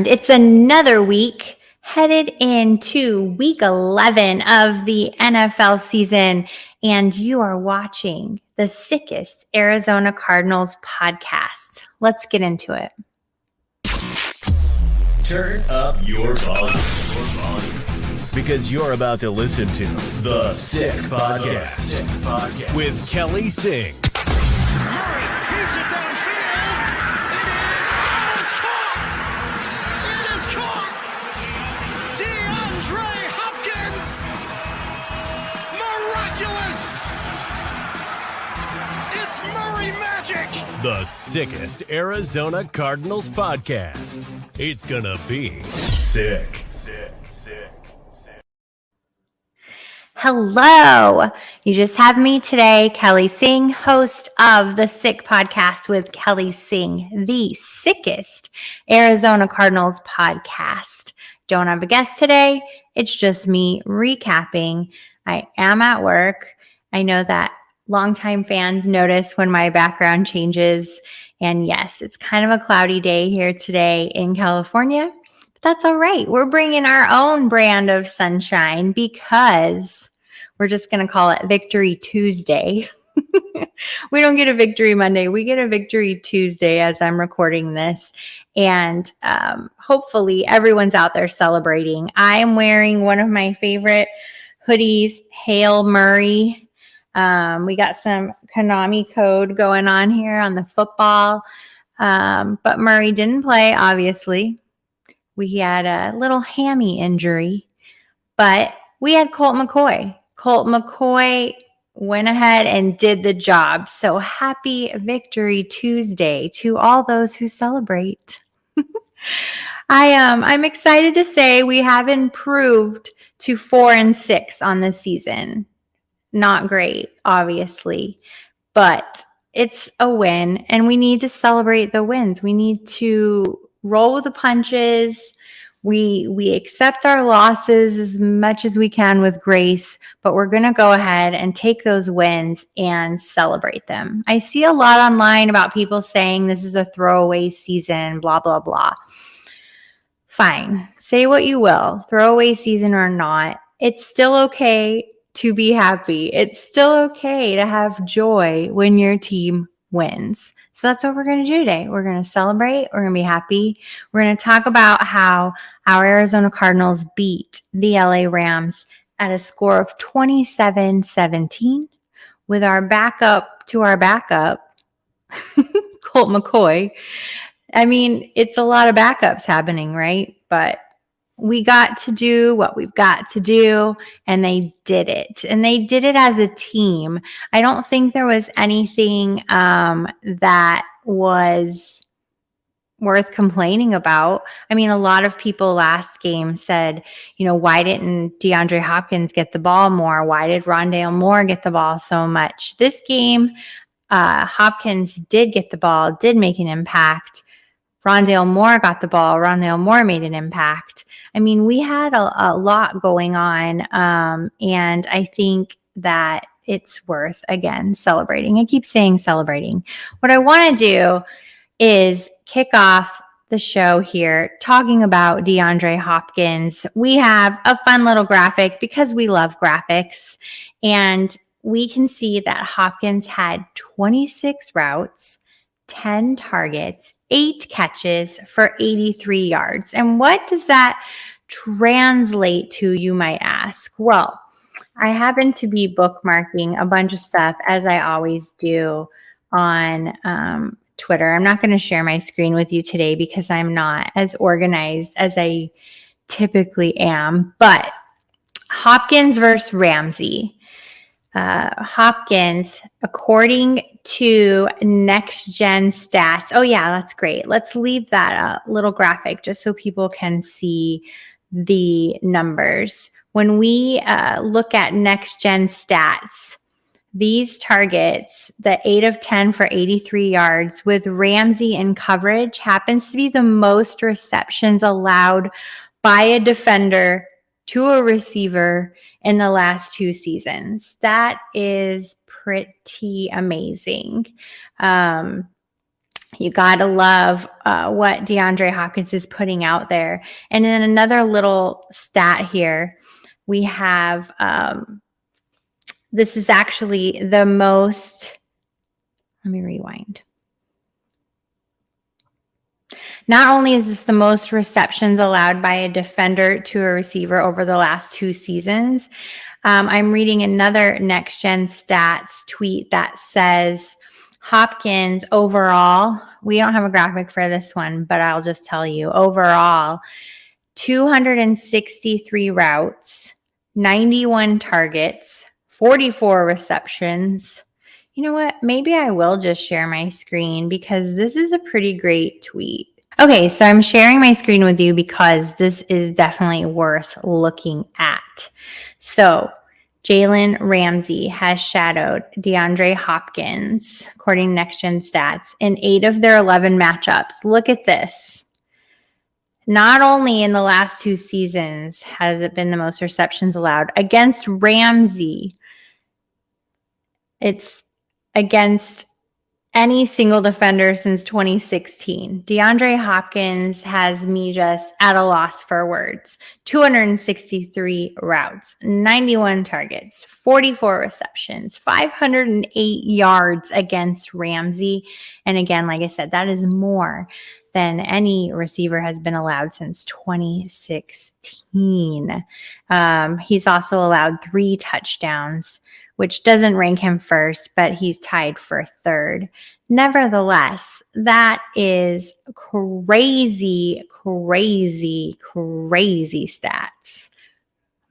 And it's another week headed into week 11 of the NFL season, and you are watching the Sickest Arizona Cardinals podcast. Let's get into it. Turn up your volume. Because you're about to listen to The Sick Podcast with Kelly Singh. Murray heaves it downfield. It is caught. DeAndre Hopkins. Miraculous. It's Murray magic. The Sickest Arizona Cardinals podcast. It's gonna be sick. Hello. You just have me today, Kelly Singh, host of the Sick Podcast with Kelly Singh, the Sickest Arizona Cardinals podcast. Don't have a guest today. It's just me recapping. I am at work. I know that longtime fans notice when my background changes. And yes, it's kind of a cloudy day here today in California. But that's all right. We're bringing our own brand of sunshine because we're just going to call it Victory Tuesday. We don't get a Victory Monday. We get a Victory Tuesday as I'm recording this. And hopefully everyone's out there celebrating. I'm wearing one of my favorite hoodies, Hail Murray. We got some Konami code going on here on the football. But Murray didn't play, obviously. We had a little hammy injury. But we had Colt McCoy. Colt McCoy went ahead and did the job. So happy Victory Tuesday to all those who celebrate. I'm excited to say we have improved to 4-6 on the season. Not great, obviously, but it's a win, and we need to celebrate the wins. We need to roll with the punches. We accept our losses as much as we can with grace, but we're going to go ahead and take those wins and celebrate them. I see a lot online about people saying this is a throwaway season, blah, blah, blah. Fine. Say what you will, throwaway season or not. It's still okay to be happy. It's still okay to have joy when your team wins. So that's what we're going to do today. We're going to celebrate. We're going to be happy. We're going to talk about how our Arizona Cardinals beat the LA Rams at a score of 27-17 with our backup to our backup, Colt McCoy. I mean, it's a lot of backups happening, right? But we got to do what we've got to do, and they did it. And they did it as a team. I don't think there was anything that was worth complaining about. I mean, a lot of people last game said, why didn't DeAndre Hopkins get the ball more? Why did Rondale Moore get the ball so much? This game, Hopkins did get the ball, did make an impact. Rondale Moore got the ball. Rondale Moore made an impact. I mean, we had a lot going on, and I think that it's worth, again, celebrating. I keep saying celebrating. What I want to do is kick off the show here talking about DeAndre Hopkins. We have a fun little graphic because we love graphics, and we can see that Hopkins had 26 routes, 10 targets, 8 catches for 83 yards. And what does that translate to, you might ask? Well, I happen to be bookmarking a bunch of stuff, as I always do on Twitter. I'm not going to share my screen with you today because I'm not as organized as I typically am. But Hopkins versus Ramsey. Hopkins, according to Next Gen Stats. Oh yeah, that's great. Let's leave that little graphic just so people can see the numbers. When we look at Next Gen Stats, these targets, the 8 of 10 for 83 yards with Ramsey in coverage, happens to be the most receptions allowed by a defender to a receiver in the last 2 seasons. That is pretty amazing. You got to love what DeAndre Hopkins is putting out there. And then another little stat here, we have this is actually the most, let me rewind. Not only is this the most receptions allowed by a defender to a receiver over the last 2 seasons, I'm reading another Next Gen Stats tweet that says Hopkins overall, we don't have a graphic for this one, but I'll just tell you, overall, 263 routes, 91 targets, 44 receptions. You know what? Maybe I will just share my screen because this is a pretty great tweet. Okay, so I'm sharing my screen with you because this is definitely worth looking at. So Jalen Ramsey has shadowed DeAndre Hopkins, according to Next Gen Stats, in 8 of their 11 matchups. Look at this. Not only in the last 2 seasons has it been the most receptions allowed. Against Ramsey, it's against any single defender since 2016. DeAndre Hopkins has me just at a loss for words. 263 routes, 91 targets, 44 receptions, 508 yards against Ramsey. And again, like I said, that is more than any receiver has been allowed since 2016. He's also allowed 3 touchdowns, which doesn't rank him first, but he's tied for third. Nevertheless, that is crazy, crazy, crazy stats.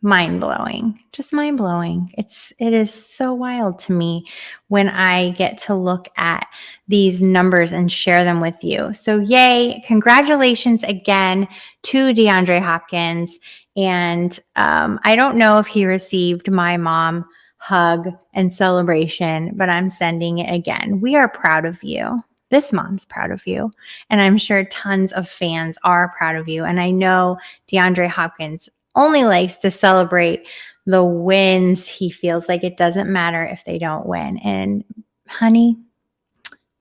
Mind-blowing, just mind-blowing. It is so wild to me when I get to look at these numbers and share them with you. So yay, congratulations again to DeAndre Hopkins. And I don't know if he received my mom hug and celebration, but I'm sending it again. We are proud of you. This mom's proud of you. And I'm sure tons of fans are proud of you. And I know DeAndre Hopkins only likes to celebrate the wins. He feels like it doesn't matter if they don't win. And honey,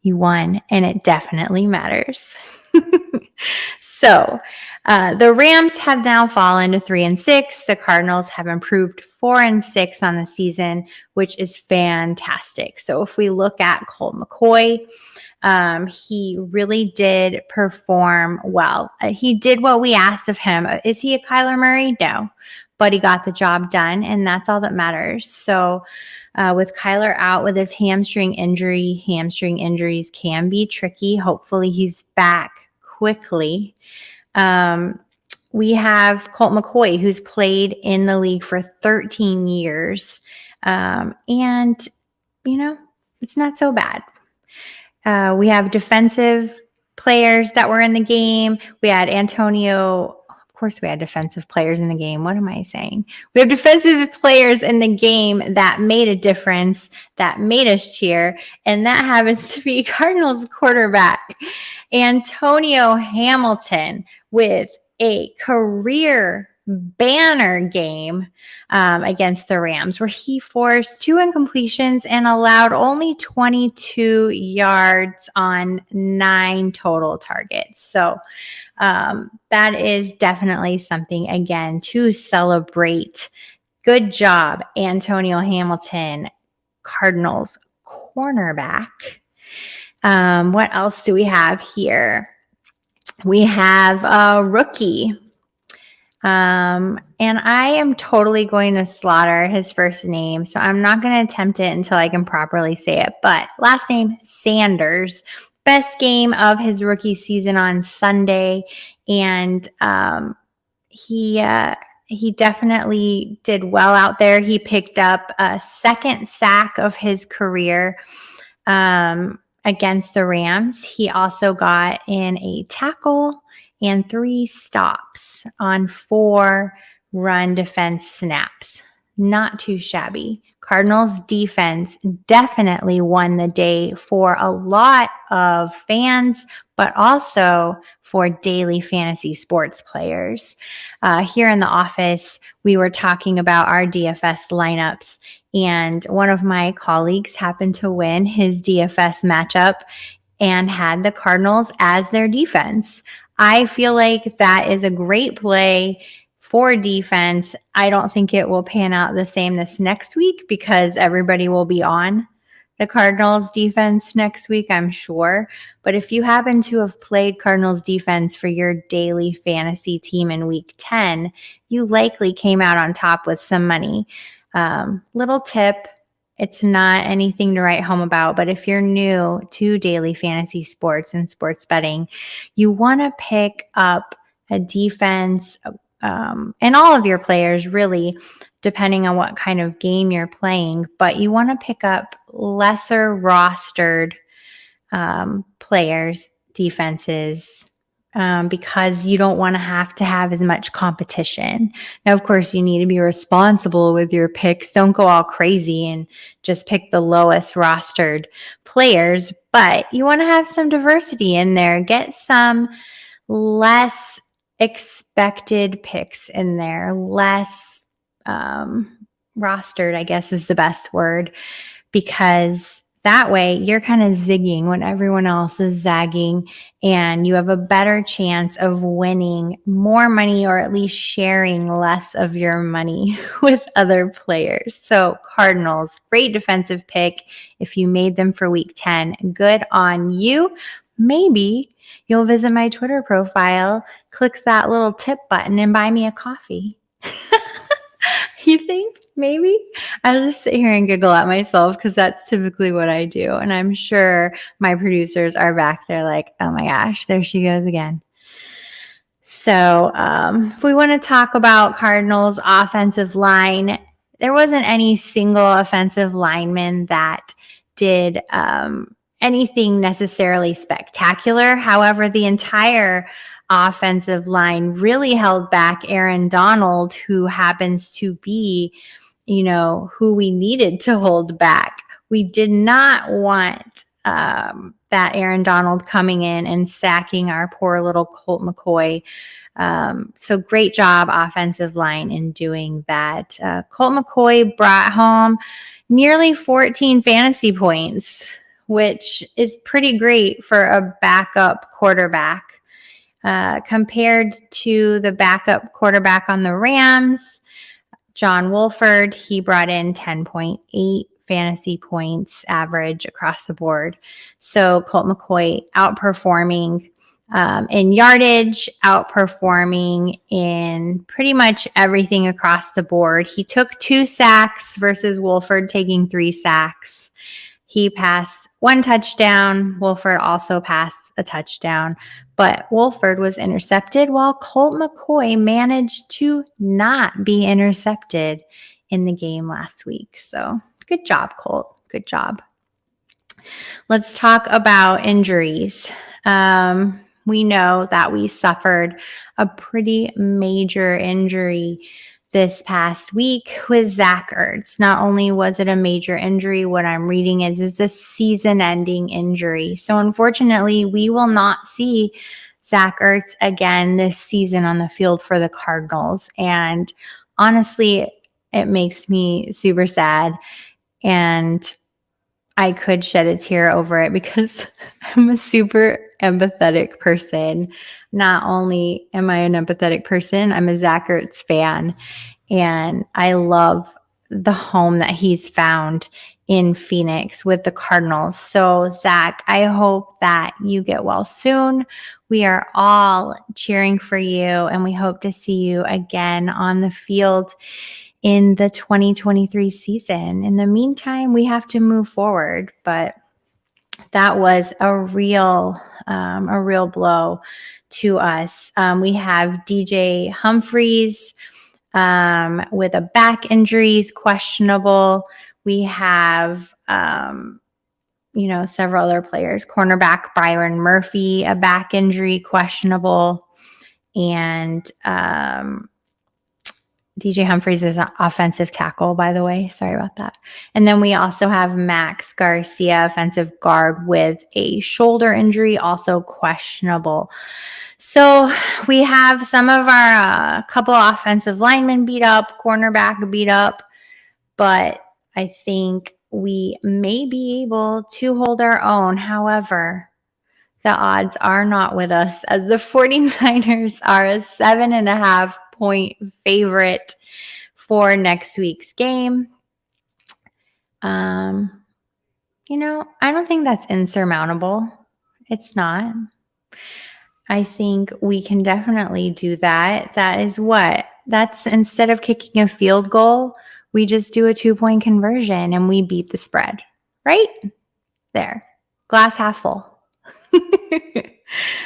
you won, and it definitely matters. So the Rams have now fallen to 3-6. The Cardinals have improved 4-6 on the season, which is fantastic. So if we look at Colt McCoy, he really did perform well. He did what we asked of him. Is he a Kyler Murray? No, but he got the job done, and that's all that matters. So with Kyler out with his hamstring injuries can be tricky. Hopefully he's back quickly. We have Colt McCoy, who's played in the league for 13 years. And, you know, it's not so bad. We have defensive players that were in the game. We had Antonio. Of course, we had defensive players in the game. What am I saying? We have defensive players in the game that made a difference, that made us cheer. And that happens to be Cardinals quarterback, Antonio Hamilton, with a career banner game against the Rams, where he forced 2 incompletions and allowed only 22 yards on 9 total targets. So that is definitely something, again, to celebrate. Good job, Antonio Hamilton, Cardinals cornerback. What else do we have here? We have a rookie. And I am totally going to slaughter his first name, so I'm not going to attempt it until I can properly say it. But last name, Sanders. Best game of his rookie season on Sunday. And he definitely did well out there. He picked up a 2nd sack of his career against the Rams. He also got in a tackle and 3 stops on 4 run defense snaps. Not too shabby. Cardinals defense definitely won the day for a lot of fans, but also for daily fantasy sports players. Here in the office, we were talking about our DFS lineups, and one of my colleagues happened to win his DFS matchup. and had the Cardinals as their defense. I feel like that is a great play for defense. I don't think it will pan out the same this next week because everybody will be on the Cardinals defense next week, I'm sure. But if you happen to have played Cardinals defense for your daily fantasy team in week 10, you likely came out on top with some money. Little tip, it's not anything to write home about, but if you're new to daily fantasy sports and sports betting, you want to pick up a defense, and all of your players really, depending on what kind of game you're playing, but you want to pick up lesser rostered players, defenses, because you don't want to have as much competition. Now, of course, you need to be responsible with your picks. Don't go all crazy and just pick the lowest rostered players, but you want to have some diversity in there. Get some less expected picks in there, less rostered, I guess is the best word, because that way you're kind of zigging when everyone else is zagging, and you have a better chance of winning more money, or at least sharing less of your money with other players. So Cardinals, great defensive pick. If you made them for week 10, good on you. Maybe you'll visit my Twitter profile, click that little tip button, and buy me a coffee. You think? Maybe? I'll just sit here and giggle at myself because that's typically what I do. And I'm sure my producers are back there like, oh my gosh, there she goes again. So if we want to talk about Cardinals offensive line, there wasn't any single offensive lineman that did anything necessarily spectacular. However, the entire offensive line really held back Aaron Donald, who happens to be, who we needed to hold back. We did not want that Aaron Donald coming in and sacking our poor little Colt McCoy. So great job, offensive line, in doing that. Colt McCoy brought home nearly 14 fantasy points, which is pretty great for a backup quarterback. Compared to the backup quarterback on the Rams, John Wolford, he brought in 10.8 fantasy points average across the board. So Colt McCoy outperforming in yardage, outperforming in pretty much everything across the board. He took 2 sacks versus Wolford taking 3 sacks. He passed 1 touchdown. Wolford also passed a touchdown, but Wolford was intercepted while Colt McCoy managed to not be intercepted in the game last week. So good job, Colt. Good job. Let's talk about injuries. We know that we suffered a pretty major injury this past week with Zach Ertz. Not only was it a major injury, what I'm reading is a season-ending injury. So unfortunately, we will not see Zach Ertz again this season on the field for the Cardinals. And honestly, it makes me super sad. And I could shed a tear over it because I'm a super empathetic person. Not only am I an empathetic person, I'm a Zach Ertz fan. And I love the home that he's found in Phoenix with the Cardinals. So, Zach, I hope that you get well soon. We are all cheering for you, and we hope to see you again on the field in the 2023 season. In the meantime, we have to move forward, but that was a real blow to us. We have DJ Humphries with a back injuries, questionable. We have, several other players. Cornerback Byron Murphy, a back injury, questionable. And DJ Humphries is an offensive tackle, by the way. Sorry about that. And then we also have Max Garcia, offensive guard, with a shoulder injury, also questionable. So we have some of our couple offensive linemen beat up, cornerback beat up, but I think we may be able to hold our own. However, the odds are not with us, as the 49ers are a 7.5 point favorite for next week's game. I don't think that's insurmountable. It's not. I think we can definitely do that. That's instead of kicking a field goal, we just do a 2-point conversion and we beat the spread, right? There, glass half full.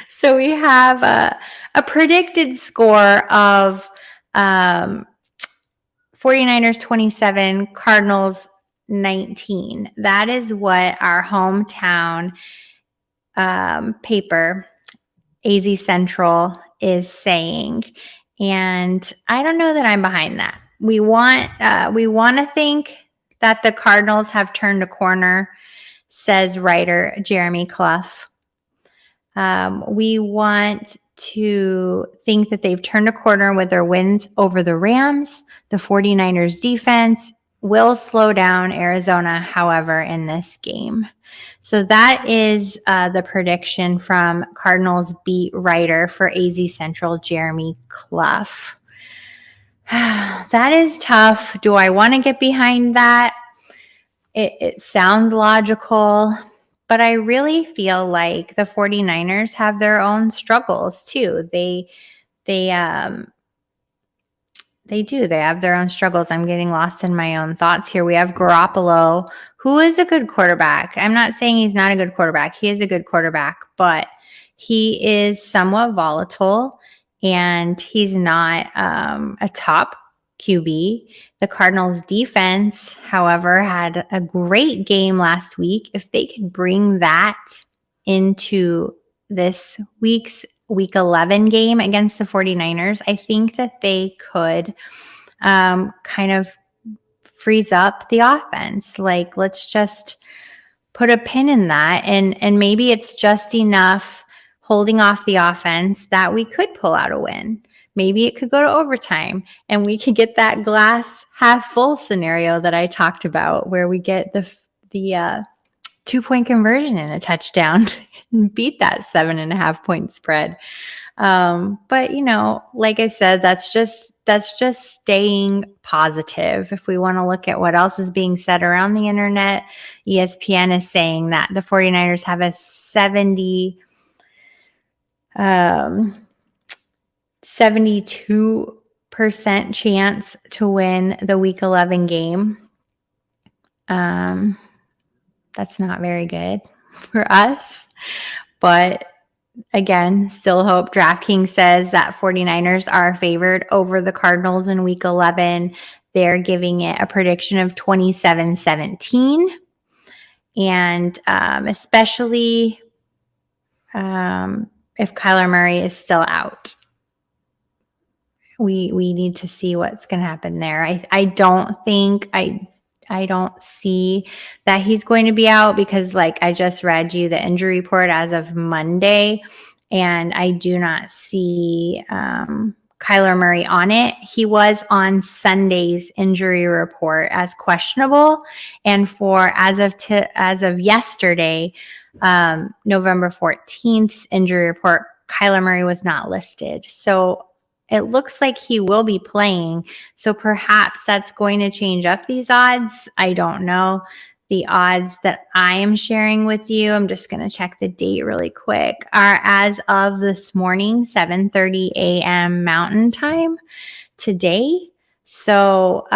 So we have a predicted score of 49ers 27, Cardinals 19. That is what our hometown paper, AZ Central, is saying. And I don't know that I'm behind that. We want to think that the Cardinals have turned a corner, says writer Jeremy Clough. We want to think that they've turned a corner with their wins over the Rams. The 49ers defense will slow down Arizona, however, in this game. So that is the prediction from Cardinals beat writer for AZ Central, Jeremy Clough. That is tough. Do I want to get behind that? It sounds logical, but I really feel like the 49ers have their own struggles too. They do. They have their own struggles. I'm getting lost in my own thoughts here. We have Garoppolo, who is a good quarterback. I'm not saying he's not a good quarterback. He is a good quarterback, but he is somewhat volatile and he's not a top QB. The Cardinals defense, however, had a great game last week. If they could bring that into this week's Week 11 game against the 49ers, I think that they could kind of freeze up the offense. Like, let's just put a pin in that. And maybe it's just enough holding off the offense that we could pull out a win. Maybe it could go to overtime and we could get that glass half full scenario that I talked about, where we get the 2-point conversion and a touchdown and beat that 7.5 point spread. But like I said, that's just staying positive. If we want to look at what else is being said around the internet, ESPN is saying that the 49ers have a 72% chance to win the Week 11 game. That's not very good for us, but again, still hope. DraftKings says that 49ers are favored over the Cardinals in Week 11. They're giving it a prediction of 27-17. And especially if Kyler Murray is still out. We need to see what's going to happen there. I don't see that he's going to be out, because like I just read you the injury report as of Monday, and I do not see Kyler Murray on it. He was on Sunday's injury report as questionable, and for as of yesterday, November 14th injury report, Kyler Murray was not listed. So it looks like he will be playing. So perhaps that's going to change up these odds. I don't know. The odds that I am sharing with you, I'm just going to check the date really quick, are as of this morning, 7:30 a.m. Mountain Time today. So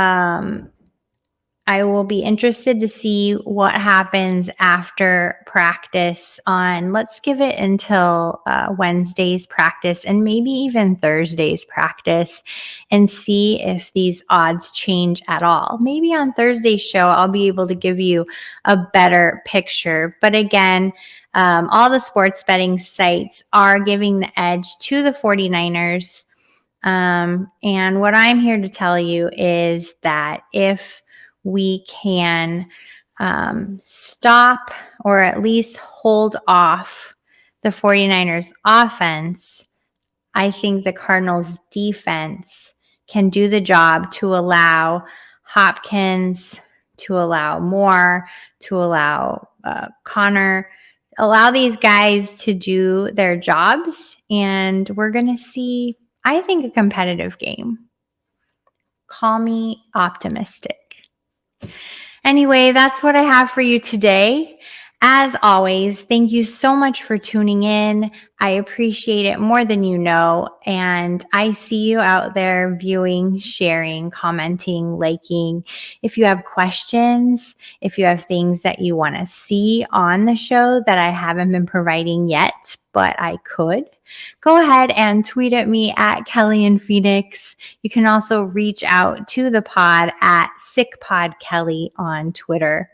I will be interested to see what happens after practice on, let's give it until Wednesday's practice and maybe even Thursday's practice, and see if these odds change at all. Maybe on Thursday's show, I'll be able to give you a better picture. But again, all the sports betting sites are giving the edge to the 49ers. And what I'm here to tell you is that if we can stop or at least hold off the 49ers offense, I think the Cardinals defense can do the job to allow Hopkins, to allow Moore, to allow Connor allow these guys to do their jobs, and we're going to see, I think, a competitive game. Call me optimistic. Anyway, that's what I have for you today. As always, thank you so much for tuning in. I appreciate it more than you know. And I see you out there viewing, sharing, commenting, liking. If you have questions, if you have things that you want to see on the show that I haven't been providing yet, but I could, go ahead and tweet at me at Kelly in Phoenix. You can also reach out to the pod at SickPodKelly on Twitter.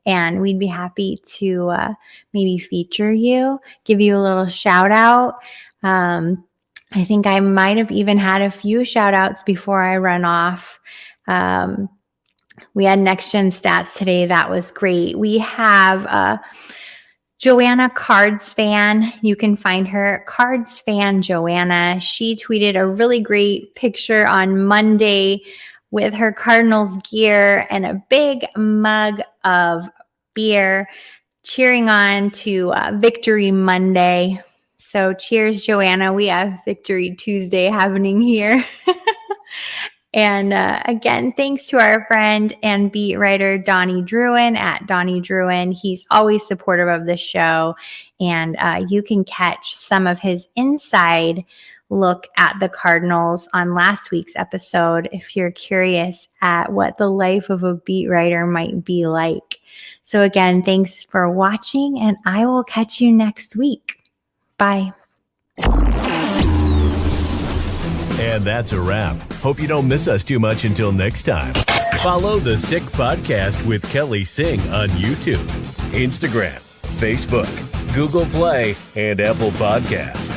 And we'd be happy to maybe feature you, give you a little shout out. I think I might have even had a few shout outs before I run off. We had Next Gen Stats today. That was great. We have Joanna Cards Fan. You can find her Cards Fan Joanna. She tweeted a really great picture on Monday with her Cardinals gear and a big mug of beer, cheering on to Victory Monday. So cheers, Joanna. We have Victory Tuesday happening here. And again, thanks to our friend and beat writer, Donnie Druin at Donnie Druin. He's always supportive of the show. And you can catch some of his inside look at the Cardinals on last week's episode if you're curious at what the life of a beat writer might be like. So again, thanks for watching, and I will catch you next week. Bye. And that's a wrap. Hope you don't miss us too much until next time. Follow the Sick Podcast with Kelly Singh on YouTube, Instagram, Facebook, Google Play, and Apple Podcasts.